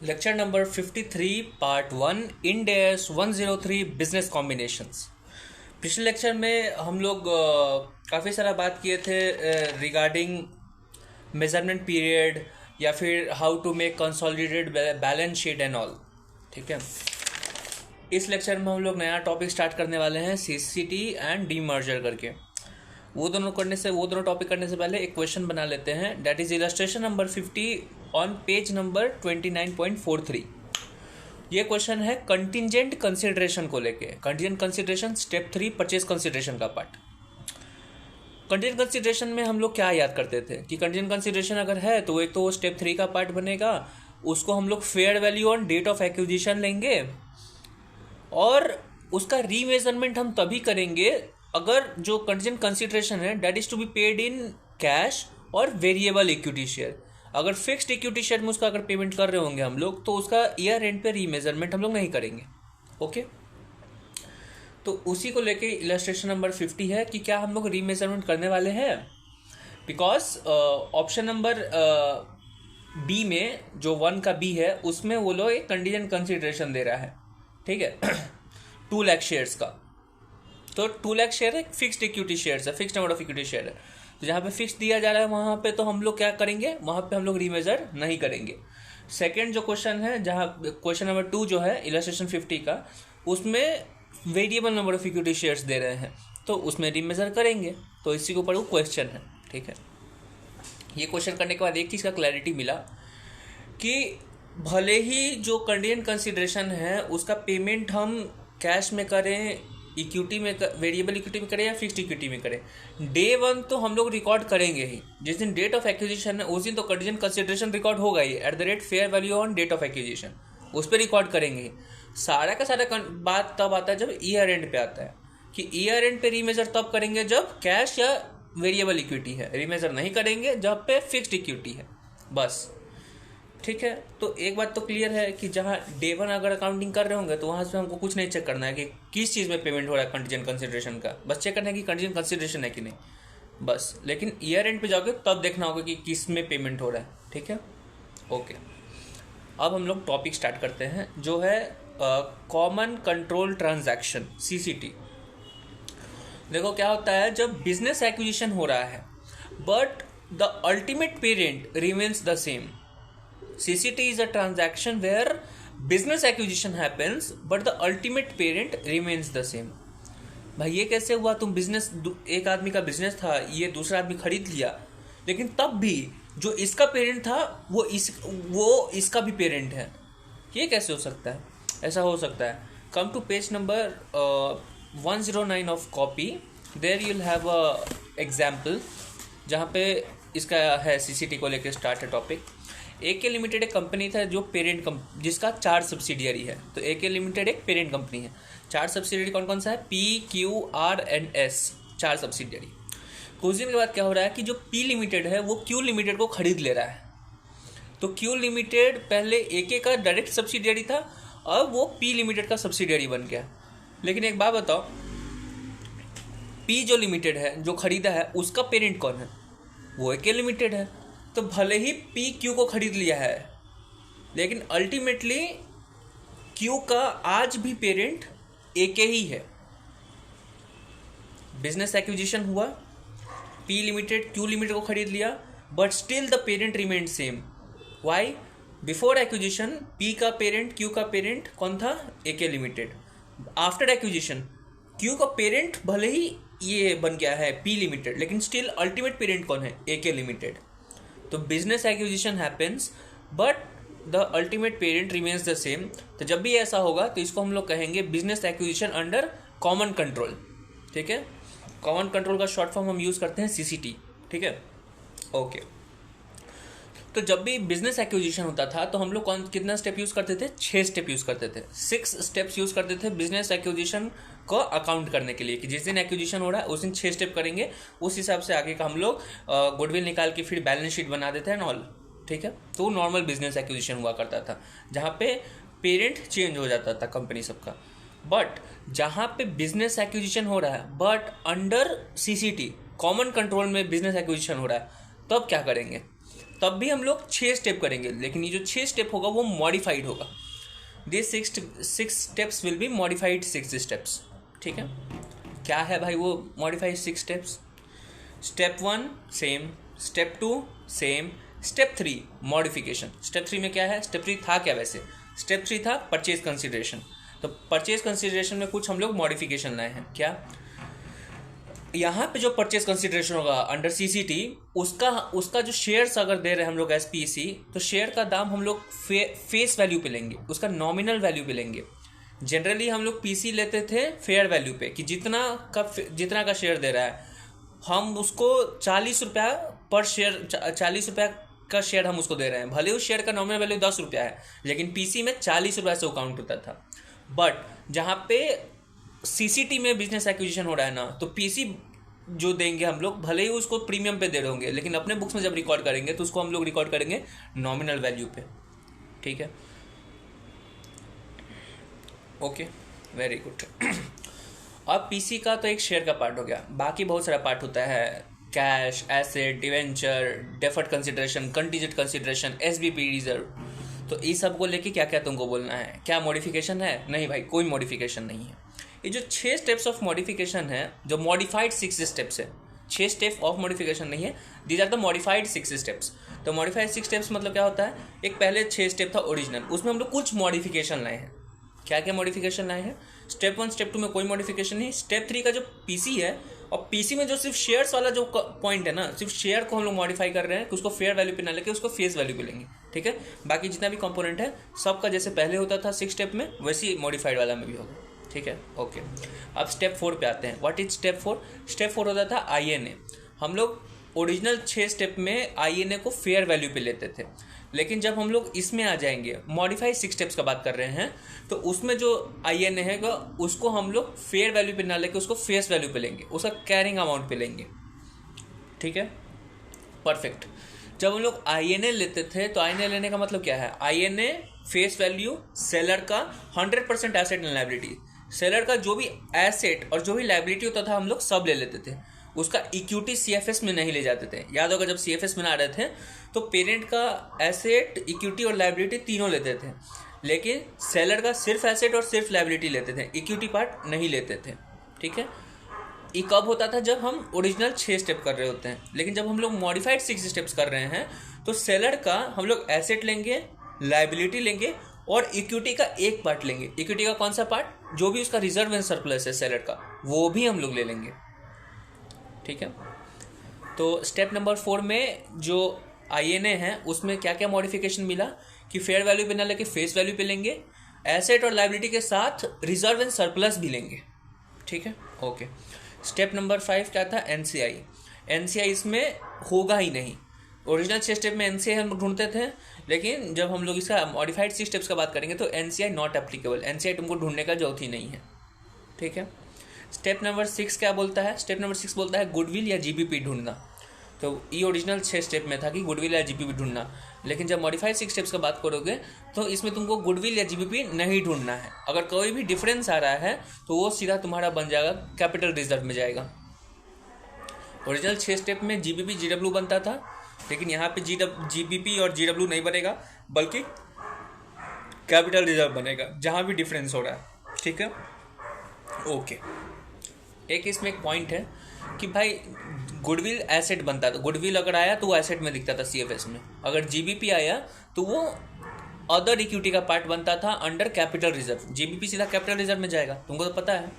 Lecture number 53 part 1 इन डेस 103 business combinations. पिछले lecture में हम लोग काफ़ी सारा बात किए थे रिगार्डिंग मेजरमेंट पीरियड या फिर how to make consolidated balance sheet and all. ठीक है, इस लेक्चर में हम लोग नया टॉपिक स्टार्ट करने वाले हैं सीसीटी एंड डीमर्जर करके। वो दोनों टॉपिक करने से पहले एक क्वेश्चन बना लेते हैं, that is illustration number 50 on page number 29.43। ये क्वेश्चन है कंटिजेंट कंसिडरेशन को लेके। Contingent consideration step 3 purchase consideration का पार्ट। कंटिजेंट कंसिडरेशन में हम लोग क्या याद करते थे कि कंटिजेंट कंसिडरेशन अगर है तो एक तो वो स्टेप 3 का पार्ट बनेगा, उसको हम लोग fair value on date of acquisition लेंगे और उसका रीमेजरमेंट हम तभी करेंगे अगर जो कंटिजेंट कंसिडरेशन है that is to be paid in cash और वेरिएबल इक्विटी शेयर। अगर फिक्स्ड इक्विटी शेयर में उसका अगर पेमेंट कर रहे होंगे हम लोग तो उसका ईयर एंड पे रीमेजरमेंट हम लोग नहीं करेंगे। ओके, तो उसी को लेके इलस्ट्रेशन नंबर 50 है कि क्या हम लोग रीमेजरमेंट करने वाले हैं, बिकॉज ऑप्शन नंबर बी में जो 1 का बी है उसमें वो लोग एक कंटिजेंट कंसिडरेशन दे रहा है। ठीक है 2 लाख शेयर्स का, तो 2 लाख शेयर एक फिक्स्ड इक्विटी शेयर है, fixed number of equity share है। तो जहाँ पे फिक्स दिया जा रहा है वहाँ पे तो हम लोग क्या करेंगे, वहाँ पे हम लोग रीमेजर नहीं करेंगे। सेकंड जो क्वेश्चन है, जहाँ क्वेश्चन नंबर 2 जो है इलस्ट्रेशन 50 का, उसमें variable number of equity shares दे रहे हैं तो उसमें रीमेजर करेंगे। तो इसी के ऊपर वो क्वेश्चन है। ठीक है, ये क्वेश्चन करने के बाद एक चीज़ का क्लैरिटी मिला कि भले ही जो कंटिजेंट कंसिडरेशन है उसका पेमेंट हम कैश में करें, इक्विटी में, वेरिएबल इक्विटी में करें या फिक्स्ड इक्विटी में करें, डे 1 तो हम लोग रिकॉर्ड करेंगे ही। जिस दिन डेट ऑफ एक्विजिशन है उस दिन तो कंटिजेंट कंसिडरेशन रिकॉर्ड होगा ही at the rate fair value on date of acquisition, उस पर रिकॉर्ड करेंगे ही। सारा का सारा बात तब आता है जब ईयर एंड पे आता है कि ईयर एंड पे रीमेजर तब करेंगे जब कैश या वेरिएबल इक्विटी है, रीमेजर नहीं करेंगे जब पे फिक्स्ड इक्विटी है, बस। ठीक है, तो एक बात तो क्लियर है कि जहाँ डे 1 अगर अकाउंटिंग कर रहे होंगे तो वहाँ से हमको कुछ नहीं चेक करना है कि किस चीज़ में पेमेंट हो रहा है कंटिजेंट कंसिडरेशन का, बस चेक करना है कि कंटिजेंट कंसिडरेशन है कि नहीं, बस। लेकिन ईयर एंड पे जाओगे तब देखना होगा कि किस में पेमेंट हो रहा है। ठीक है, ओके। अब हम लोग टॉपिक स्टार्ट करते हैं जो है कॉमन कंट्रोल ट्रांजैक्शन, सीसीटी। देखो क्या होता है जब बिजनेस एक्विजिशन हो रहा है but the ultimate parent remains the same. CCT is a transaction where business acquisition happens but the ultimate parent remains the same। भाई ये कैसे हुआ, तुम बिजनेस, एक आदमी का बिजनेस था, ये दूसरा आदमी खरीद लिया, लेकिन तब भी जो इसका पेरेंट था वो इसका भी पेरेंट है, ये कैसे हो सकता है? ऐसा हो सकता है। Come to page number 109 of copy, there you'll have a example जहाँ पे इसका है सीसीटी को लेकर स्टार्ट है टॉपिक। AK लिमिटेड एक कंपनी था जो पेरेंट जिसका 4 सब्सिडियरी है। तो AK लिमिटेड एक पेरेंट कंपनी है। 4 सब्सिडियरी कौन कौन सा है? P, Q, R and S, 4 subsidiary. कुछ दिन के बाद क्या हो रहा है कि जो P लिमिटेड है वो Q लिमिटेड को खरीद ले रहा है। तो Q लिमिटेड पहले AK का डायरेक्ट सब्सिडियरी था, अब वो P लिमिटेड का सब्सिडियरी बन गया। लेकिन एक बात बताओ, P जो लिमिटेड है जो खरीदा है उसका पेरेंट कौन है? वो AK लिमिटेड है। तो भले ही P Q को खरीद लिया है लेकिन अल्टीमेटली Q का आज भी पेरेंट AK ही है। बिजनेस एक्विजिशन हुआ, P लिमिटेड Q लिमिटेड को खरीद लिया but still the parent remained same. Why? Before acquisition P का पेरेंट Q का पेरेंट कौन था? AK limited. After acquisition Q का पेरेंट भले ही ये बन गया है P लिमिटेड, लेकिन स्टिल अल्टीमेट पेरेंट कौन है? AK limited. तो business acquisition happens but the ultimate parent remains the same. तो जब भी ऐसा होगा तो इसको हम लोग कहेंगे business acquisition under common control. ठीक है, कॉमन कंट्रोल का शॉर्ट फॉर्म हम यूज करते हैं CCT। ठीक है, ओके। तो जब भी बिजनेस एक्विजिशन होता था तो हम लोग कितना स्टेप यूज करते थे? 6 स्टेप यूज करते थे, 6 स्टेप्स यूज करते थे बिजनेस एक्विजिशन को अकाउंट करने के लिए कि जिस दिन एक्विजिशन हो रहा है उस दिन 6 स्टेप करेंगे। उस हिसाब से आगे का हम लोग गुडविल निकाल के फिर बैलेंस शीट बना देते हैं ऑल। ठीक है, तो नॉर्मल बिजनेस एक्विजिशन हुआ करता था जहाँ पे पेरेंट चेंज हो जाता था कंपनी सबका। बट जहाँ पे बिजनेस एक्विजिशन हो रहा है but under CCT common control में बिजनेस एक्विजिशन हो रहा है, तब क्या करेंगे? तब भी हम लोग 6 स्टेप करेंगे, लेकिन ये जो 6 स्टेप होगा वो मॉडिफाइड होगा। This six steps will be modified 6 steps. ठीक है, क्या है भाई वो modified 6 steps? Step 1 same, step 2 same, step 3 modification. Step 3 में क्या है? स्टेप 3 था क्या वैसे? स्टेप 3 था परचेज कंसिडरेशन। तो परचेज कंसिडरेशन में कुछ हम लोग मॉडिफिकेशन लाए हैं। क्या? यहाँ पे जो परचेज कंसिडरेशन होगा अंडर सीसीटी, उसका जो शेयर्स अगर दे रहे हैं हम लोग एसपीसी, तो शेयर का दाम हम लोग फेस वैल्यू पे लेंगे, उसका नॉमिनल वैल्यू पे लेंगे। जनरली हम लोग पीसी लेते थे फेयर वैल्यू पे, कि जितना का शेयर दे रहा है हम उसको 40 रुपया पर शेयर, 40 रुपया का शेयर हम उसको दे रहे हैं। भले उस शेयर का नॉमिनल वैल्यू 10 रुपया है, लेकिन पीसी में 40 रुपया से वो काउंट होता था। बट जहाँ पे सीसीटी में बिजनेस एक्विजिशन हो रहा है ना, तो पीसी जो देंगे हम लोग, भले ही उसको प्रीमियम पे दे रहे होंगे, लेकिन अपने बुक्स में जब रिकॉर्ड करेंगे तो उसको हम लोग रिकॉर्ड करेंगे नॉमिनल वैल्यू पे। ठीक है, ओके, वेरी गुड। अब पीसी का तो एक शेयर का पार्ट हो गया, बाकी बहुत सारा पार्ट होता है, cash, asset, debenture, deferred consideration, contingent consideration, SBP reserve. तो इस सब को लेके क्या क्या तुमको बोलना है? क्या मॉडिफिकेशन है? नहीं भाई, कोई मॉडिफिकेशन नहीं है। ये जो 6 स्टेप्स ऑफ मॉडिफिकेशन है, जो मॉडिफाइड 6 स्टेप्स है, 6 स्टेप ऑफ मॉडिफिकेशन नहीं है, these are the modified 6 steps. तो मॉडिफाइड 6 स्टेप्स मतलब क्या होता है? एक पहले 6 स्टेप था ओरिजिनल, उसमें हम लोग कुछ मॉडिफिकेशन लाए हैं। क्या क्या मॉडिफिकेशन लाए हैं? स्टेप 1 स्टेप 2 में कोई मॉडिफिकेशन नहीं। स्टेप 3 का जो पीसी है, और पीसी में जो सिर्फ शेयर्स वाला जो पॉइंट है ना, सिर्फ शेयर को हम लोग मॉडिफाई कर रहे हैं कि उसको फेयर वैल्यू पे ना लेके उसको फेस वैल्यू पे लेंगे। ठीक है, बाकी जितना भी कंपोनेंट है सबका जैसे पहले होता था 6 स्टेप में, वैसे ही मॉडिफाइड वाला में भी होगा। ठीक है, ओके। अब स्टेप 4 पे आते हैं। What is step 4? स्टेप 4 होता था आईएनए। हम लोग ओरिजिनल 6 स्टेप में आईएनए को फेयर वैल्यू पे लेते थे, लेकिन जब हम लोग इसमें आ जाएंगे, मॉडिफाइड 6 स्टेप्स का बात कर रहे हैं, तो उसमें जो आईएनए है उसको हम लोग फेयर वैल्यू पे ना लेके उसको फेस वैल्यू पे लेंगे, उसका कैरिंग अमाउंट पे लेंगे। ठीक है, परफेक्ट। जब हम लोग आईएनए लेते थे, तो आईएनए लेने का मतलब क्या है? आईएनए फेस वैल्यू, सेलर का 100% एसेट एंड लायबिलिटी। सेलर का जो भी एसेट और जो भी लायबिलिटी होता था हम लोग सब ले लेते थे, उसका इक्विटी सीएफएस में नहीं ले जाते थे। याद होगा जब सीएफएस में ना रहे थे तो पेरेंट का एसेट, इक्विटी और लायबिलिटी तीनों लेते थे, लेकिन सेलर का सिर्फ एसेट और सिर्फ लायबिलिटी लेते थे, इक्विटी पार्ट नहीं लेते थे। ठीक है, ये कब होता था? जब हम ओरिजिनल 6 स्टेप कर रहे होते हैं। लेकिन जब हम लोग मॉडिफाइड 6 स्टेप्स कर रहे हैं, तो सेलर का हम लोग एसेट लेंगे, लायबिलिटी लेंगे और इक्विटी का एक पार्ट लेंगे। इक्विटी का कौन सा पार्ट? जो भी उसका रिजर्व एंड सरप्लस है सेलर का, वो भी हम लोग ले लेंगे। ठीक है, तो स्टेप नंबर 4 में जो आईएनए है उसमें क्या क्या मॉडिफिकेशन मिला कि फेयर वैल्यू पे ना लेके फेस वैल्यू पे लेंगे, एसेट और लायबिलिटी के साथ रिजर्व एंड सरप्लस भी लेंगे। ठीक है, ओके। स्टेप नंबर 5 क्या था? एनसीआई। एनसीआई इसमें होगा ही नहीं। ओरिजिनल 6 स्टेप में एनसीआई हम ढूंढते थे, लेकिन जब हम लोग इसका मॉडिफाइड 6 स्टेप्स का बात करेंगे तो एनसीआई नॉट एप्लीकेबल, एनसीआई तुमको ढूंढने का जरूरत ही नहीं है। ठीक है, स्टेप नंबर 6 क्या बोलता है? स्टेप नंबर 6 बोलता है गुडविल या जीबीपी ढूंढना। तो ये ओरिजिनल 6 स्टेप में था कि गुडविल या जीबीपी ढूंढना, लेकिन जब मॉडिफाइड 6 स्टेप्स का बात करोगे तो इसमें तुमको गुडविल या जीबीपी नहीं ढूंढना है। अगर कोई भी डिफरेंस आ रहा है तो वो सीधा तुम्हारा बन जाएगा कैपिटल रिजर्व में जाएगा। ओरिजिनल 6 स्टेप में जीबीपी जीडब्ल्यू बनता था, लेकिन यहाँ पे जीबीपी और जीडब्ल्यू नहीं बनेगा, बल्कि कैपिटल रिजर्व बनेगा जहाँ भी डिफरेंस हो रहा है। ठीक है, ओके। एक इसमें एक पॉइंट है कि भाई गुडविल एसेट बनता था, गुडविल अगर आया तो वो एसेट में दिखता था सीएफएस में, अगर जीबीपी आया तो वो अदर इक्विटी का पार्ट बनता था अंडर कैपिटल रिजर्व। जीबीपी सीधा कैपिटल रिजर्व में जाएगा, तुमको तो पता है।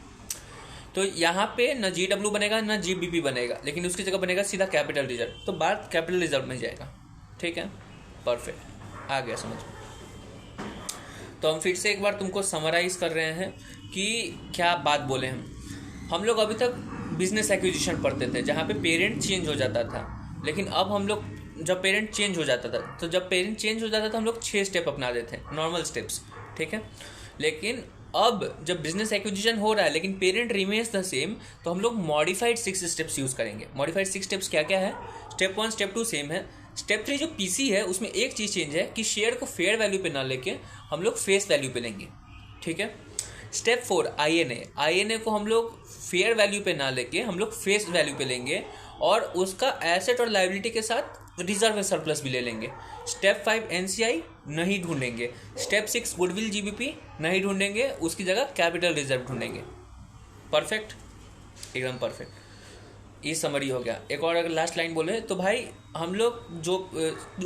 तो यहाँ पे न जीडब्ल्यू बनेगा न जीबीपी बनेगा, लेकिन उसकी जगह बनेगा सीधा कैपिटल रिजर्व, तो बात कैपिटल रिजर्व में जाएगा। ठीक है, परफेक्ट, आ गया समझ। तो हम फिर से एक बार तुमको समराइज कर रहे हैं कि क्या बात बोले हम लोग अभी तक बिजनेस एक्विजिशन पढ़ते थे जहाँ पे पेरेंट चेंज हो जाता था, लेकिन अब हम लोग जब पेरेंट चेंज हो जाता था, तो जब पेरेंट चेंज हो जाता था हम लोग 6 स्टेप अपना देते हैं, नॉर्मल स्टेप्स। ठीक है, लेकिन अब जब बिजनेस एक्विजिशन हो रहा है लेकिन पेरेंट रिमेन्स द सेम, तो हम लोग मॉडिफाइड 6 स्टेप्स यूज़ करेंगे। मॉडिफाइड 6 स्टेप्स क्या क्या है? स्टेप 1 स्टेप 2 सेम है। स्टेप 3 जो पीसी है उसमें एक चीज़ चेंज है कि शेयर को फेयर वैल्यू पे ना लेके हम लोग फेस वैल्यू पे लेंगे। ठीक है, स्टेप 4 आईएनए को हम लोग फेयर वैल्यू पे ना लेके हम लोग फेस वैल्यू पे लेंगे और उसका एसेट और लायबिलिटी के साथ रिजर्व सरप्लस भी ले लेंगे। स्टेप 5 एनसीआई नहीं ढूंढेंगे। स्टेप 6 गुडविल जीबीपी नहीं ढूंढेंगे, उसकी जगह कैपिटल रिजर्व ढूंढेंगे। परफेक्ट, एकदम परफेक्ट। ये समरी हो गया। एक और अगर लास्ट लाइन बोले तो भाई हम लोग जो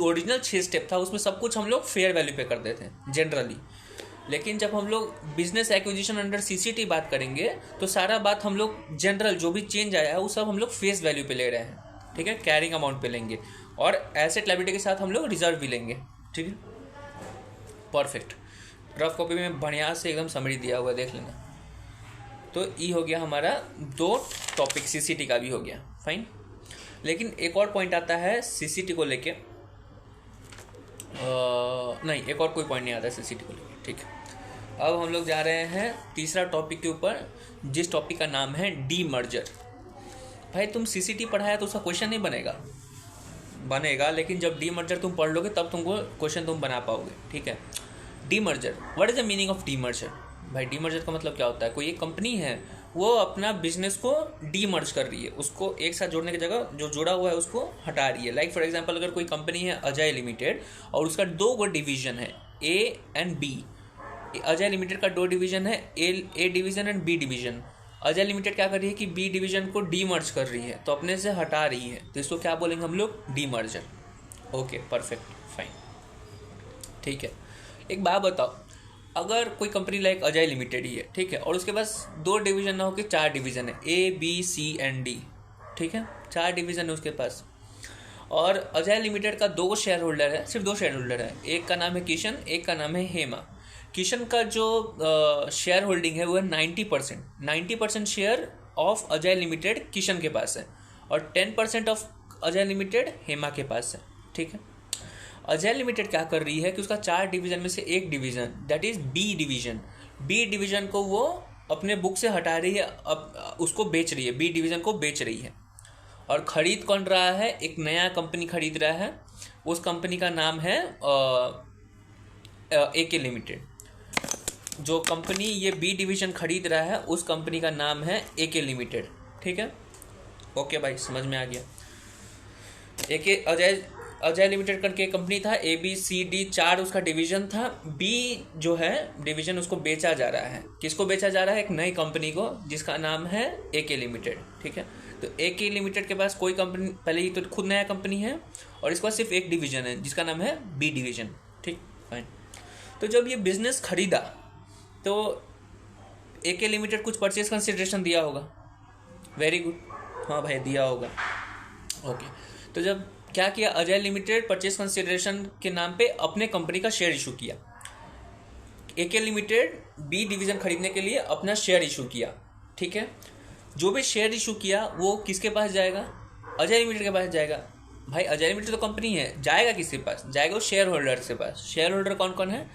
ओरिजिनल 6 स्टेप था उसमें सब कुछ हम लोग फेयर वैल्यू पे करते थे जनरली, लेकिन जब हम लोग बिजनेस एक्विजिशन अंडर सीसीटी बात करेंगे तो सारा बात हम लोग जनरल जो भी चेंज आया है वो सब हम लोग फेस वैल्यू पे ले रहे हैं, ठीक है, कैरिंग अमाउंट पे लेंगे, और एसेट लायबिलिटी के साथ हम लोग रिजर्व भी लेंगे, ठीक है। परफेक्ट, रफ कॉपी में बढ़िया से एकदम समरी दिया हुआ, देख लेना। तो ये हो गया हमारा 2 टॉपिक, सीसीटी का भी हो गया, फाइन। लेकिन एक और पॉइंट आता है सीसीटी को लेके, नहीं एक और कोई पॉइंट नहीं आता है सीसीटी को लेके, ठीक है। अब हम लोग जा रहे हैं तीसरा टॉपिक के ऊपर, जिस टॉपिक का नाम है डी मर्जर। भाई तुम सीसीटी पढ़ाया तो उसका क्वेश्चन नहीं बनेगा, लेकिन जब डी मर्जर तुम पढ़ लोगे तब तुमको क्वेश्चन तुम बना पाओगे, ठीक है। D merger, what is the meaning of D merger? भाई डी मर्जर का मतलब क्या होता है? कोई एक कंपनी है वो अपना बिजनेस को डी मर्ज कर रही है, उसको एक साथ जोड़ने की जगह जो जुड़ा हुआ है उसको हटा रही है। लाइक फॉर एग्जांपल अगर कोई कंपनी है अजय लिमिटेड और उसका 2 गो डिवीजन है, A and B. Ajay limited का 2 डिवीजन है, A division and B division. Ajay limited क्या कर रही है कि बी डिवीजन को डी मर्ज कर रही है, तो अपने से हटा रही है, तो इसको क्या बोलेंगे हम लोग? D merger. Okay, perfect, fine, ठीक है। एक बात बताओ, अगर कोई कंपनी लाइक अजय लिमिटेड ही है, ठीक है, और उसके पास 2 डिवीजन ना हो कि 4 डिवीजन है, A B C and D, ठीक है, 4 डिवीजन है उसके पास, और अजय लिमिटेड का 2 शेयर होल्डर है, सिर्फ 2 शेयर होल्डर है, एक का नाम है किशन, एक का नाम है हेमा। किशन का जो शेयर होल्डिंग है वो है 90% share of Ajay limited Kishan के पास है, और 10% ऑफ अजय लिमिटेड हेमा के पास है, ठीक है। अजय लिमिटेड क्या कर रही है कि उसका 4 डिवीजन में से एक division, that is B division को वो अपने बुक से हटा रही है, अब उसको बेच रही है, बी डिवीजन को बेच रही है। और खरीद कौन रहा है? एक नया कंपनी खरीद रहा है, उस कंपनी का नाम है एके लिमिटेड। जो कंपनी ये बी डिवीजन खरीद रहा है उस कंपनी का नाम है एके लिमिटेड, ठीक है। ओके भाई, समझ में आ गया। एके अजय लिमिटेड करके कंपनी था, ए बी सी डी 4 उसका डिवीजन था। बी जो है डिवीजन उसको बेचा जा रहा है, किसको बेचा जा रहा है? एक नई कंपनी को जिसका नाम है एके लिमिटेड, ठीक है। तो एके लिमिटेड के पास कोई कंपनी, पहले ही तो खुद नया कंपनी है और इसके पास सिर्फ एक डिवीजन है जिसका नाम है बी डिवीजन, ठीक, फाइन। तो जब ये बिजनेस खरीदा तो एके लिमिटेड कुछ परचेज कंसिडरेशन दिया होगा, वेरी गुड, हाँ भाई दिया होगा, ओके। तो जब क्या किया, अजय लिमिटेड परचेज कंसिडरेशन के नाम पे अपने कंपनी का शेयर इशू किया। एके लिमिटेड बी डिवीजन खरीदने के लिए अपना शेयर इशू किया, ठीक है। जो भी शेयर इशू किया वो किसके पास जाएगा? अजय लिमिटेड के पास जाएगा। भाई अजय लिमिटेड तो कंपनी है, जाएगा किसके पास? जाएगा वो शेयर होल्डर के पास। शेयर होल्डर कौन कौन है?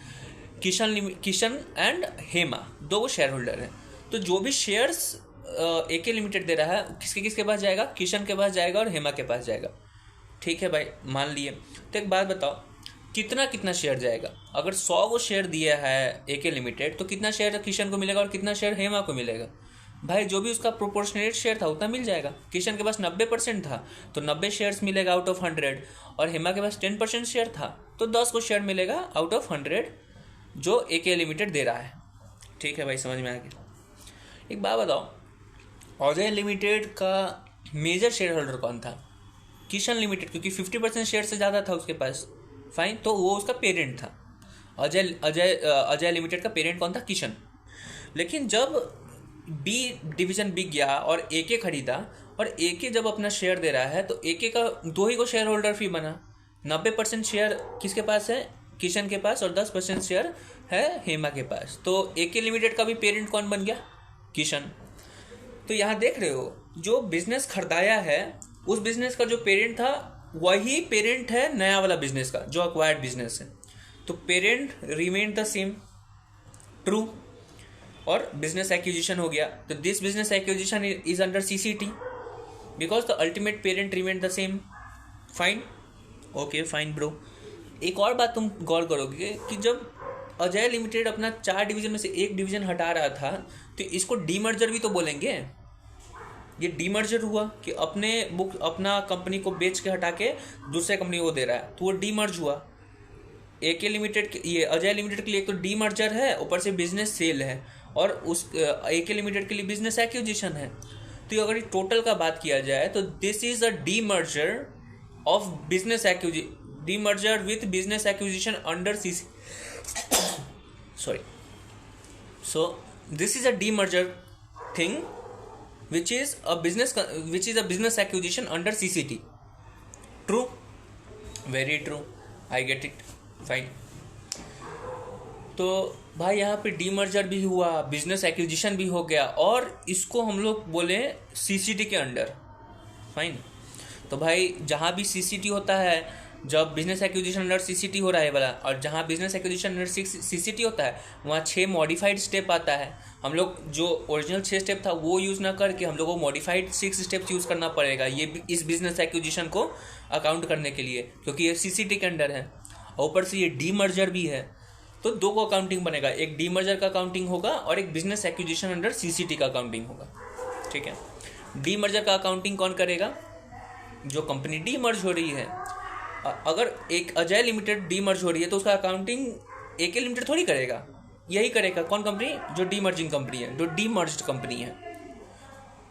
Kishan and Hema, 2 share holder हैं। तो जो भी शेयर्स एके लिमिटेड दे रहा है किसके किसके पास जाएगा? किशन के पास जाएगा और हेमा के पास जाएगा, ठीक है भाई, मान लिए। तो एक बात बताओ, कितना शेयर जाएगा? अगर 100 को शेयर दिया है एके लिमिटेड तो कितना शेयर किशन को मिलेगा और कितना शेयर हेमा को मिलेगा? भाई जो भी उसका प्रोपोर्शनेट शेयर था उतना मिल जाएगा। किशन के पास 90% था तो 90 शेयर्स मिलेगा आउट ऑफ 100, और हेमा के पास 10% शेयर था तो 10 को शेयर मिलेगा आउट ऑफ 100 जो एके लिमिटेड दे रहा है, ठीक है भाई, समझ में आ गया। एक बात बताओ, अजय लिमिटेड का मेजर शेयर होल्डर कौन था? किशन लिमिटेड, क्योंकि 50% शेयर से ज़्यादा था उसके पास, फाइन, तो वो उसका पेरेंट था। अजय लिमिटेड का पेरेंट कौन था? किशन। लेकिन जब बी डिवीजन बिक गया और एके खरीदा, और एके जब अपना शेयर दे रहा है तो एके का 2 ही को शेयर होल्डर फी बना। 90% शेयर किसके पास है? किशन के पास, और 10% शेयर है हेमा के पास। तो एके लिमिटेड का भी पेरेंट कौन बन गया? किशन। तो यहाँ देख रहे हो, जो बिजनेस खरीदाया है उस बिजनेस का जो पेरेंट था वही पेरेंट है नया वाला बिजनेस का, जो अक्वायर्ड बिजनेस है। तो parent remain the same, true, और बिजनेस एक्विजिशन हो गया। तो this business acquisition is under CCT because the ultimate parent remain the same, fine, okay, fine bro. एक और बात तुम गौर करोगे कि जब अजय लिमिटेड अपना 4 डिवीजन में से एक डिवीजन हटा रहा था तो इसको डीमर्जर भी तो बोलेंगे, ये डीमर्जर हुआ कि अपने बुक अपना कंपनी को बेच के हटा के दूसरे कंपनी को दे रहा है, तो वो डीमर्ज हुआ। एके लिमिटेड, ये अजय लिमिटेड के लिए एक तो डीमर्जर है, ऊपर से बिजनेस सेल है, और उस एके लिमिटेड के लिए बिजनेस एक्विजिशन है। तो अगर टोटल का बात किया जाए तो this is a demerger of business acquisition, demerger with business acquisition under CC, sorry, so this is a demerger thing which is a business acquisition under CCT. True, very true, I get it, fine. तो भाई यहाँ पे demerger भी हुआ, business acquisition भी हो गया, और इसको हम लोग बोले सीसीटी के अंडर, फाइन। तो भाई जहाँ भी सीसीटी होता है, जब बिजनेस एक्विजिशन अंडर सीसीटी हो रहा है वाला, और जहाँ बिजनेस एक्विजिशन अंडर सीसीटी होता है, वहाँ 6 मॉडिफाइड स्टेप आता है। हम लोग जो ओरिजिनल 6 स्टेप था वो यूज़ ना करके हम लोग को मॉडिफाइड 6 स्टेप्स यूज़ करना पड़ेगा ये इस बिजनेस एक्विजिशन को अकाउंट करने के लिए, क्योंकि ये सीसीटी के अंडर है, और ऊपर से ये डीमर्जर भी है। तो 2 को अकाउंटिंग बनेगा, एक डीमर्जर का अकाउंटिंग होगा और एक बिजनेस एक्विजिशन अंडर सीसीटी का अकाउंटिंग होगा, ठीक है। डीमर्जर का अकाउंटिंग कौन करेगा? जो कंपनी डीमर्ज हो रही है। अगर एक अजय लिमिटेड डीमर्ज हो रही है तो उसका अकाउंटिंग एके लिमिटेड थोड़ी करेगा, यही करेगा कौन कंपनी? जो डीमर्जिंग कंपनी है, जो डीमर्ज्ड कंपनी है,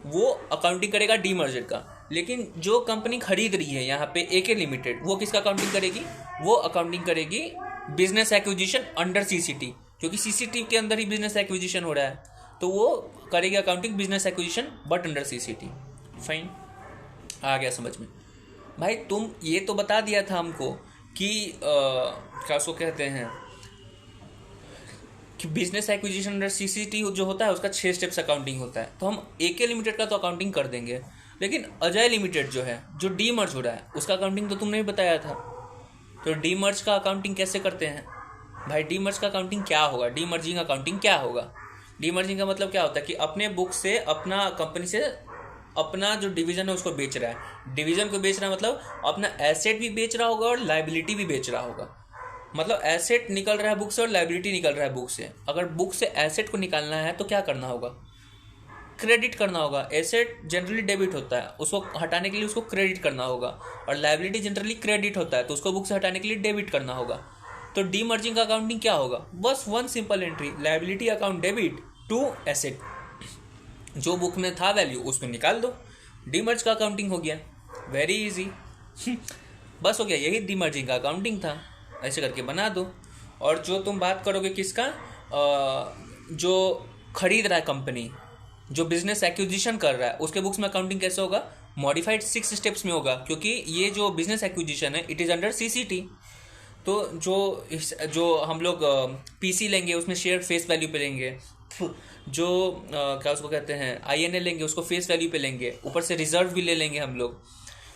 वो अकाउंटिंग करेगा डीमर्जर का। लेकिन जो कंपनी खरीद रही है यहाँ पे एके लिमिटेड, वो किसका अकाउंटिंग करेगी? वो अकाउंटिंग करेगी बिजनेस एक्विजिशन अंडर सीसीटी, क्योंकि सीसीटी के अंदर ही बिजनेस एक्विजिशन हो रहा है, तो वो करेगी accounting business acquisition but under CCT. Fine, आ गया समझ में? भाई तुम ये तो बता दिया था हमको कि क्या उसको कहते हैं कि बिजनेस एक्विजिशन अंडर सीसीटी जो होता है उसका 6 स्टेप्स अकाउंटिंग होता है, तो हम एके लिमिटेड का तो अकाउंटिंग कर देंगे, लेकिन अजय लिमिटेड जो है, जो डीमर्ज हो रहा है, उसका अकाउंटिंग तो तुमने ही बताया था। तो डीमर्ज का अकाउंटिंग कैसे करते हैं भाई? डीमर्ज का अकाउंटिंग क्या होगा? डीमर्जिंग अकाउंटिंग क्या होगा? डीमर्जिंग का मतलब क्या होता है कि अपने बुक से, अपना कंपनी से अपना जो डिवीजन है उसको बेच रहा है। डिवीजन को बेच रहा है मतलब अपना एसेट भी बेच रहा होगा और लाइबिलिटी भी बेच रहा होगा। मतलब एसेट निकल रहा है बुक से और लाइबिलिटी निकल रहा है बुक से। अगर बुक से एसेट को निकालना है तो क्या करना होगा? क्रेडिट करना होगा। एसेट जनरली डेबिट होता है, उसको हटाने के लिए उसको क्रेडिट करना होगा, और लाइबिलिटी जनरली क्रेडिट होता है, तो उसको बुक से हटाने के लिए डेबिट करना होगा। तो डीमर्जिंग का अकाउंटिंग क्या होगा? बस 1 simple entry, liability account debit to asset, जो बुक में था वैल्यू उसको निकाल दो, डीमर्ज का अकाउंटिंग हो गया। वेरी इजी बस हो गया, यही डीमर्जिंग का अकाउंटिंग था। ऐसे करके बना दो। और जो तुम बात करोगे किसका, जो खरीद रहा है कंपनी, जो बिजनेस एक्विजिशन कर रहा है, उसके बुक्स में अकाउंटिंग कैसे होगा? मॉडिफाइड 6 स्टेप्स में होगा, क्योंकि ये जो बिजनेस एक्विजिशन है इट इज़ अंडर सीसीटी। तो जो हम लोग पीसी लेंगे उसमें शेयर फेस वैल्यू पे लेंगे, जो क्या उसको कहते हैं आईएनए लेंगे उसको फेस वैल्यू पे लेंगे, ऊपर से रिजर्व भी ले लेंगे हम लोग।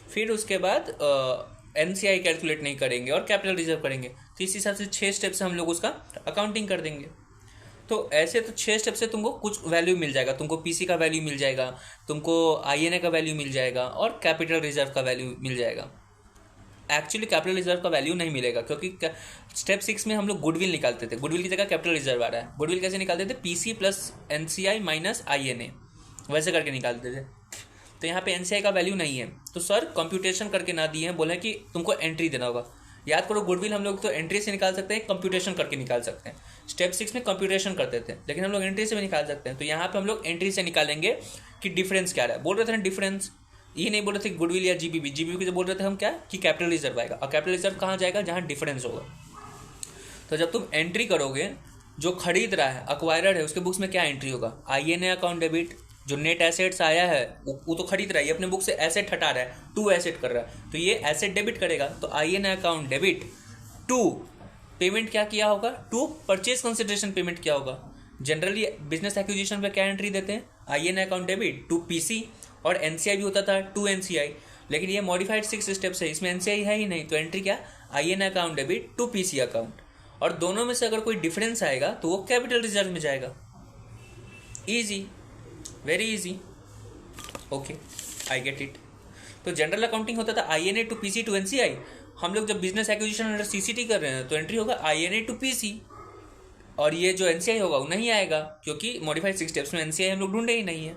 फिर उसके बाद एनसीआई कैलकुलेट नहीं करेंगे और कैपिटल रिजर्व करेंगे। तो इस हिसाब से 6 स्टेप से हम लोग उसका अकाउंटिंग कर देंगे। तो ऐसे तो 6 स्टेप से तुमको कुछ वैल्यू मिल जाएगा, तुमको पीसी का वैल्यू मिल जाएगा, तुमको आईएनए का वैल्यू मिल जाएगा और कैपिटल रिजर्व का वैल्यू मिल जाएगा। एक्चुअली कैपिटल रिजर्व का वैल्यू नहीं मिलेगा, क्योंकि स्टेप 6 में हम लोग गुडविल निकालते थे, गुडविल की जगह कैपिटल रिजर्व आ रहा है। गुडविल कैसे निकालते थे? PC plus NCI minus INA, वैसे करके निकालते थे। तो यहाँ पे एनसीआई का वैल्यू नहीं है, तो सर कंप्यूटेशन करके ना दिए हैं, बोले कि तुमको एंट्री देना होगा। याद करो, गुडविल हम लोग तो एंट्री से निकाल सकते हैं, कंप्यूटेशन करके निकाल सकते हैं। स्टेप 6 में कंप्यूटेशन करते थे, लेकिन हम लोग एंट्री से भी निकाल सकते हैं। तो यहाँ पे हम लोग एंट्री से निकालेंगे कि डिफरेंस क्या रहा है। बोल रहे थे ना डिफरेंस, ये नहीं बोल रहे थे गुडविल या जीबीबी को बोल रहे थे हम क्या कि कैपिटल रिजर्व आएगा। और कैपिटल रिजर्व कहाँ जाएगा? जहाँ डिफरेंस होगा। तो जब तुम एंट्री करोगे, जो खरीद रहा है, अक्वायरर है, उसके बुक्स में क्या एंट्री होगा? INA account debit. जो नेट एसेट्स आया है वो तो खरीद रहा है, ये अपने बुक से एसेट हटा रहा है, टू एसेट कर रहा है, तो ये एसेट डेबिट करेगा। तो INA account debit to payment क्या किया होगा? टू परचेज कंसिडरेशन पेमेंट किया होगा। जनरली बिजनेस एक्विजिशन पे क्या एंट्री देते हैं? INA account debit to PC, और एनसीआई भी होता था टू एनसीआई, लेकिन ये मॉडिफाइड 6 स्टेप्स है, इसमें एनसीआई है ही नहीं। तो एंट्री क्या? INA account debit to PC account. और दोनों में से अगर कोई डिफरेंस आएगा तो वो कैपिटल रिजर्व में जाएगा। Easy, very easy, okay, I get it. तो जनरल अकाउंटिंग होता था INA to PC to NCI. हम लोग जब बिजनेस एक्विजिशन अंडर सीसीटी कर रहे हैं तो एंट्री होगा आईएनए टू पीसी, और ये जो एनसीआई होगा वो नहीं आएगा, क्योंकि मॉडिफाइड 6 स्टेप्स में एनसीआई हम लोग ढूंढे ही नहीं है।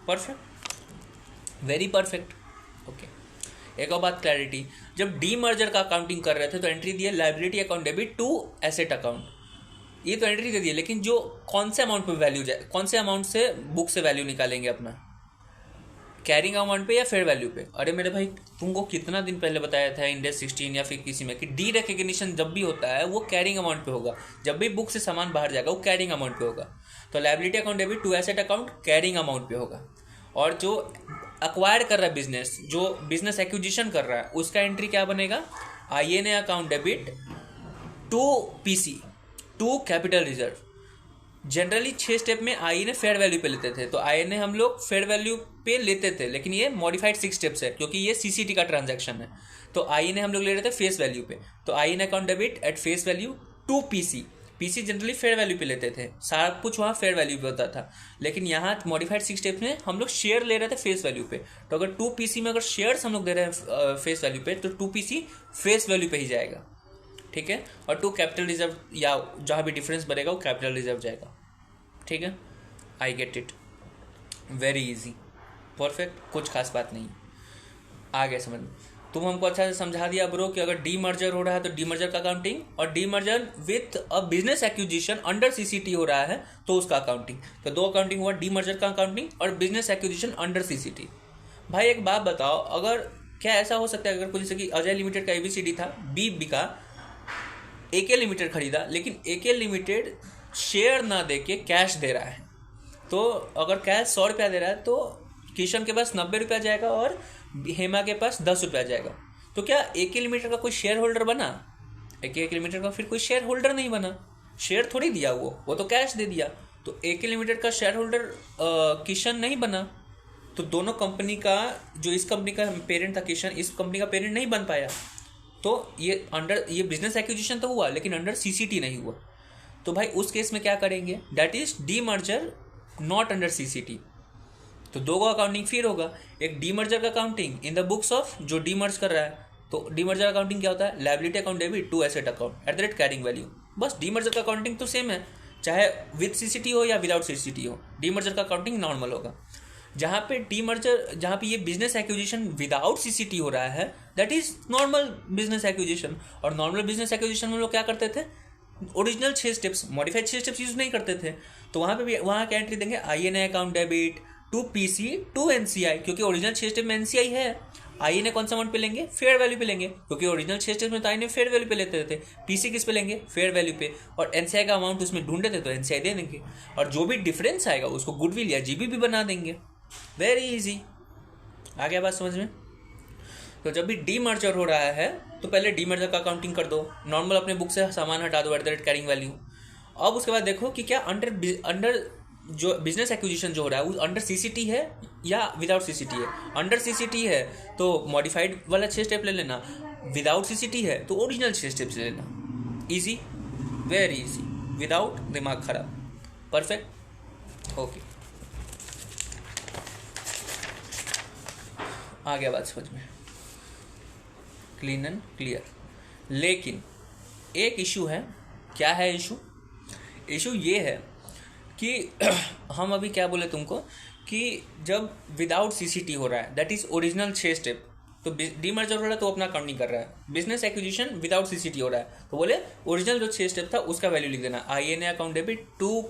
Perfect, very perfect. ओके, एक और बात क्लैरिटी, जब डी मर्जर का अकाउंटिंग कर रहे थे तो एंट्री दिए liability account debit to asset account, ये तो एंट्री दे दी है, लेकिन जो कौन से अमाउंट पे वैल्यू जाए, कौन से अमाउंट से बुक से वैल्यू निकालेंगे अपना, कैरिंग अमाउंट पे या फेयर वैल्यू पे? अरे मेरे भाई, तुमको कितना दिन पहले बताया था इंडेक्स 16 या फिर किसी में कि डी रिकग्निशन जब भी होता है वो कैरिंग अमाउंट पे होगा, जब भी बुक से सामान बाहर जाएगा वो कैरिंग अमाउंट पे होगा। तो liability account debit to asset account carrying amount पे होगा, और जो अक्वायर कर रहा है बिजनेस, जो बिजनेस एक्विजिशन कर रहा है, उसका एंट्री क्या बनेगा, INA account debit to PC to capital reserve. Generally 6 step में INA फेयर वैल्यू पे लेते थे, तो INA हम लोग फेयर वैल्यू पे लेते थे, लेकिन ये मॉडिफाइड 6 स्टेप्स है क्योंकि ये CCT का ट्रांजैक्शन है, तो INA हम लोग ले रहे थे फेस वैल्यू पे। तो INA account debit at face value to PC generally fair value पे लेते थे, सारा कुछ वहाँ फेयर वैल्यू पे होता था, लेकिन यहाँ मॉडिफाइड 6 स्टेप्स में हम लोग शेयर ले रहे थे फेस वैल्यू पे। तो अगर 2PC में अगर शेयर्स हम लोग दे रहे हैं फेस वैल्यू पे, तो 2PC फेस वैल्यू पे ही जाएगा, ठीक है, और 2 कैपिटल रिजर्व या जहाँ भी डिफरेंस बनेगा वो कैपिटल रिजर्व जाएगा, ठीक है। आई get it, very easy, perfect, कुछ खास बात नहीं, आ गया समझ में। तुम हमको अच्छा से समझा दिया ब्रो कि अगर डी मर्जर हो रहा है तो डी मर्जर का अकाउंटिंग, और D merger with a business acquisition under CCT हो रहा है तो उसका अकाउंटिंग। तो 2 अकाउंटिंग हुआ, डी मर्जर का अकाउंटिंग और बिजनेस एक्विजिशन अंडर CCT। भाई एक बात बताओ, अगर क्या ऐसा हो सकता है अगर कोई जैसे कि अजय लिमिटेड का ABCD था, बी बिका, AK लिमिटेड खरीदा, लेकिन AK लिमिटेड शेयर ना दे के कैश दे रहा है, तो अगर कैश 100 रुपया दे रहा है तो किशन के पास 90 रुपया जाएगा और हेमा के पास 10 रुपया जाएगा, तो क्या AK लिमिटेड का कोई शेयर होल्डर बना? AK लिमिटेड का फिर कोई शेयर होल्डर नहीं बना, शेयर थोड़ी दिया वो तो कैश दे दिया, तो AK लिमिटेड का शेयर होल्डर किशन नहीं बना, तो दोनों कंपनी का, जो इस कंपनी का पेरेंट था किशन, इस कंपनी का पेरेंट नहीं बन पाया, तो ये बिजनेस एक्विजिशन तो हुआ लेकिन अंडर CCT नहीं हुआ। तो भाई उस केस में क्या करेंगे, that is D merger not under CCT। तो 2 का अकाउंटिंग फिर होगा, एक डी मर्जर का accounting in the books of जो डी मर्ज कर रहा है, तो डी मर्जर अकाउंटिंग क्या होता है, liability account debit to asset account at the rate carrying value. बस डी मर्जर का अकाउंटिंग तो सेम है, चाहे विद CCT हो या विदाउट CCT हो, डी मर्जर का अकाउंटिंग नॉर्मल होगा। जहाँ पे डी मर्जर, जहाँ पे ये बिजनेस एक्विजिशन विदाउट CCT हो रहा है, that is normal business acquisition. और नॉर्मल बिजनेस एक्विजिशन में लोग क्या करते थे, original 6 steps, modified 6 steps use नहीं करते थे, तो वहाँ पे भी वहाँ क्या एंट्री देंगे, INA account debit to PC to NCI, क्योंकि ओरिजिनल 6 स्टेप में NCI है। INA कौन सा अमाउंट पे लेंगे, फेयर वैल्यू पे लेंगे, क्योंकि ओरिजिनल 6 स्टेप में तो INA फेयर वैल्यू पे लेते थे। PC किस पे लेंगे, फेयर वैल्यू पे, और NCI का अमाउंट उसमें ढूंढते थे तो NCI दे देंगे, और जो भी डिफरेंस आएगा उसको गुडविल या GB भी बना देंगे। वेरी इजी, आ गया बात समझ में। तो जब भी डी मर्जर हो रहा है तो पहले डी मर्जर का अकाउंटिंग कर दो, नॉर्मल अपने बुक से सामान हटा दो eight the rate carrying value. अब उसके बाद देखो कि क्या अंडर जो बिजनेस एक्विजिशन जो हो रहा है वो अंडर CCT है या विदाउट CCT है। अंडर CCT है तो मॉडिफाइड वाला 6 स्टेप ले लेना, विदाउट CCT है तो ओरिजिनल 6 स्टेप ले लेना। इजी, वेरी इजी, विदाउट दिमाग खराब, परफेक्ट, ओके, आ गया बात समझ में, क्लीन एंड क्लियर। लेकिन एक इशू है, क्या है इशू ये है कि हम अभी क्या बोले तुमको कि जब विदाउट CCT हो रहा है, दैट इज ओरिजिनल 6 स्टेप, तो डी मर्जर हो रहा है तो अपना काउंटिंग कर रहा है, बिजनेस एक्विजिशन विदाउट CCT हो रहा है तो बोले ओरिजिनल जो 6 स्टेप था उसका वैल्यू लिख देना, INA account debit to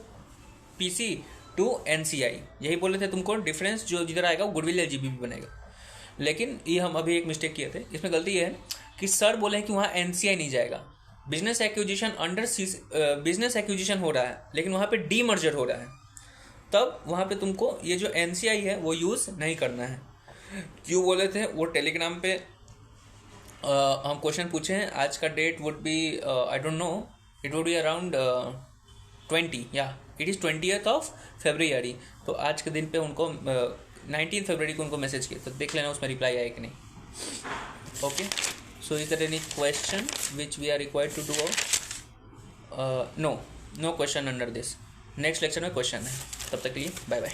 PC to NCI, यही बोले थे तुमको, डिफरेंस जो जिधर आएगा वो गुडविल या GB भी बनेगा। लेकिन ये हम अभी एक मिस्टेक किए थे, इसमें गलती ये है कि सर बोले हैं कि वहाँ NCI नहीं जाएगा, business acquisition under business acquisition हो रहा है लेकिन वहाँ पे डी मर्जर हो रहा है, तब वहाँ पे तुमको ये जो NCI है वो यूज़ नहीं करना है। क्यों बोले थे, वो टेलीग्राम पे हम क्वेश्चन पूछे हैं, आज का date would be I don't know, it would be around 20, या it is 20th of February, तो आज के दिन पे उनको 19 फरवरी को उनको मैसेज किया, तो देख लेना उसमें रिप्लाई आया कि नहीं। Okay, so is there any question which we are required to do out? No question under this, next lecture में क्वेश्चन है, तब तक के लिए बाय बाय।